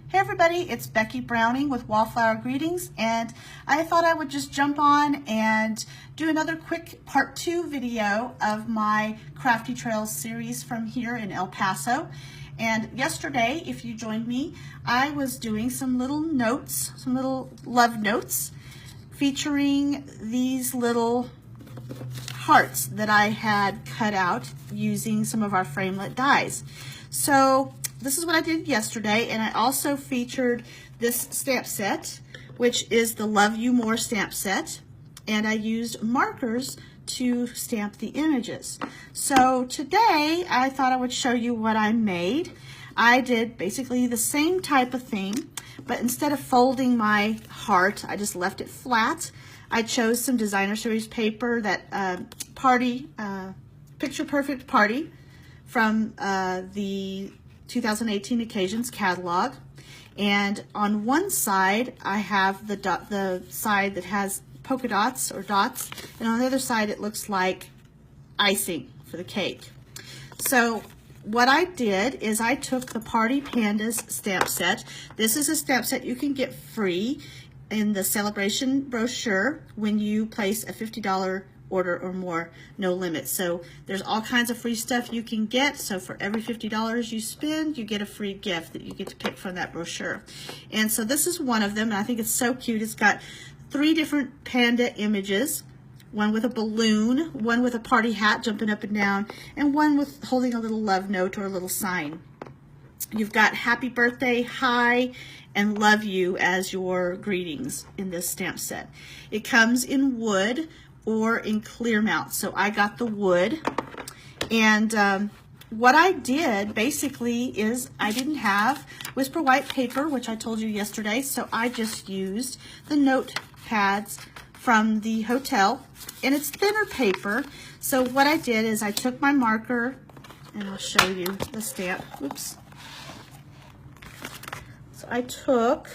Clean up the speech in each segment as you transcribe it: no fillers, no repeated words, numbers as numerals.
Hey everybody, it's Becky Browning with Wallflower Greetings, and I thought I would just jump on and do another quick part 2 video of my Crafty Trails series from here in El Paso. And yesterday, if you joined me, I was doing some little notes, some little love notes featuring these little hearts that I had cut out using some of our framelit dies. So this is what I did yesterday, and I also featured this stamp set, which is the Love You More stamp set, and I used markers to stamp the images. So today I thought I would show you what I made. I did basically the same type of thing, but instead of folding my heart, I just left it flat. I chose some designer series paper, that Picture Perfect Party from the 2018 Occasions catalog, and on one side I have the side that has polka dots or dots, and on the other side it looks like icing for the cake. So what I did is I took the Party Pandas stamp set. This is a stamp set you can get free in the Sale-a-bration brochure when you place a $50 order or more, no limit. So there's all kinds of free stuff you can get. So for every $50 you spend, you get a free gift that you get to pick from that brochure. And so this is one of them, and I think it's so cute. It's got 3 different panda images, one with a balloon, one with a party hat jumping up and down, and one with holding a little love note or a little sign. You've got happy birthday, hi, and love you as your greetings in this stamp set. It comes in wood or in clear mount. So I got the wood, and what I did basically is I didn't have Whisper White paper, which I told you yesterday, so I just used the notepads from the hotel, and it's thinner paper. So what I did is I took my marker, and I'll show you the stamp. Oops. So I took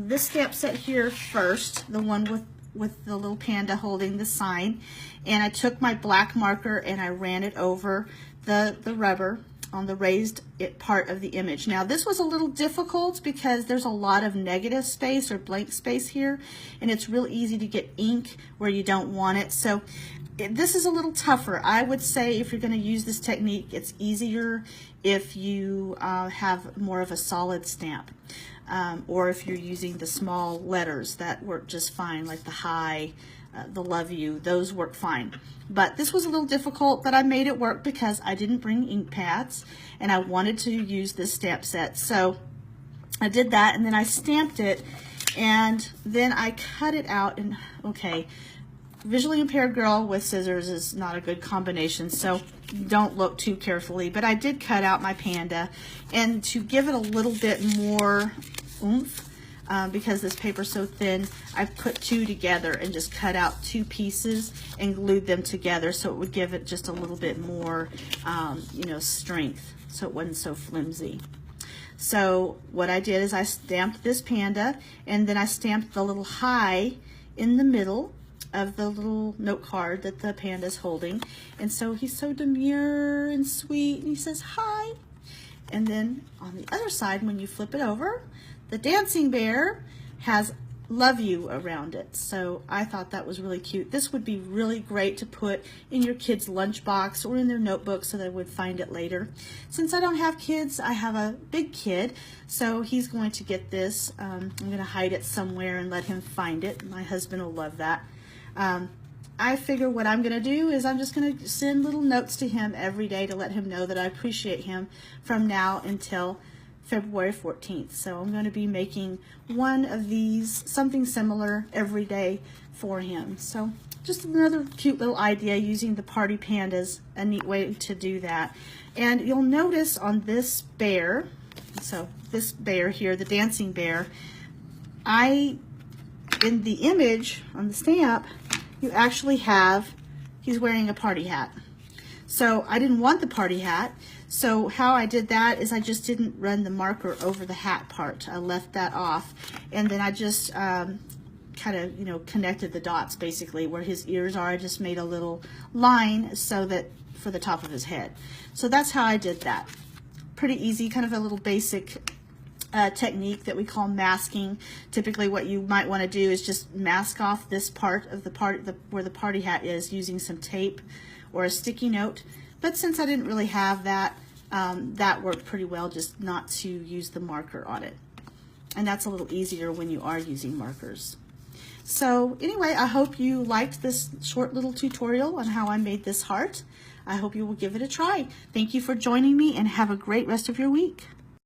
this stamp set here first, the one with the little panda holding the sign, and I took my black marker and I ran it over the rubber on the raised part of the image. Now this was a little difficult because there's a lot of negative space or blank space here, and it's real easy to get ink where you don't want it. So this is a little tougher. I would say if you're going to use this technique, it's easier if you have more of a solid stamp. Or if you're using the small letters, that work just fine, like the hi, the love you, those work fine. But this was a little difficult, but I made it work because I didn't bring ink pads and I wanted to use this stamp set. So I did that, and then I stamped it, and then I cut it out. And okay, visually impaired girl with scissors is not a good combination, so don't look too carefully. But I did cut out my panda, and to give it a little bit more oomph, because this paper's so thin, I put 2 together and just cut out 2 pieces and glued them together so it would give it just a little bit more strength, so it wasn't so flimsy. So what I did is I stamped this panda, and then I stamped the little hi in the middle of the little note card that the panda's holding. And so he's so demure and sweet, and he says hi. And then on the other side, when you flip it over, the dancing bear has love you around it. So I thought that was really cute. This would be really great to put in your kids' lunchbox or in their notebook so they would find it later. Since I don't have kids, I have a big kid, so he's going to get this. I'm going to hide it somewhere and let him find it. My husband will love that. I figure what I'm going to do is I'm just going to send little notes to him every day to let him know that I appreciate him from now until February 14th. So I'm going to be making one of these, something similar, every day for him. So just another cute little idea using the Party Pandas, a neat way to do that. And you'll notice on this bear, so this bear here, the dancing bear, in the image on the stamp, you actually have, he's wearing a party hat. So I didn't want the party hat, so how I did that is I just didn't run the marker over the hat part. I left that off, and then I just kind of, connected the dots basically where his ears are. I just made a little line so that for the top of his head. So that's how I did that. pretty easy, kind of a little basic technique that we call masking. Typically what you might want to do is just mask off this part of the where the party hat is using some tape or a sticky note. But since I didn't really have that, that worked pretty well, just not to use the marker on it. And that's a little easier when you are using markers. So anyway, I hope you liked this short little tutorial on how I made this heart. I hope you will give it a try. Thank you for joining me and have a great rest of your week.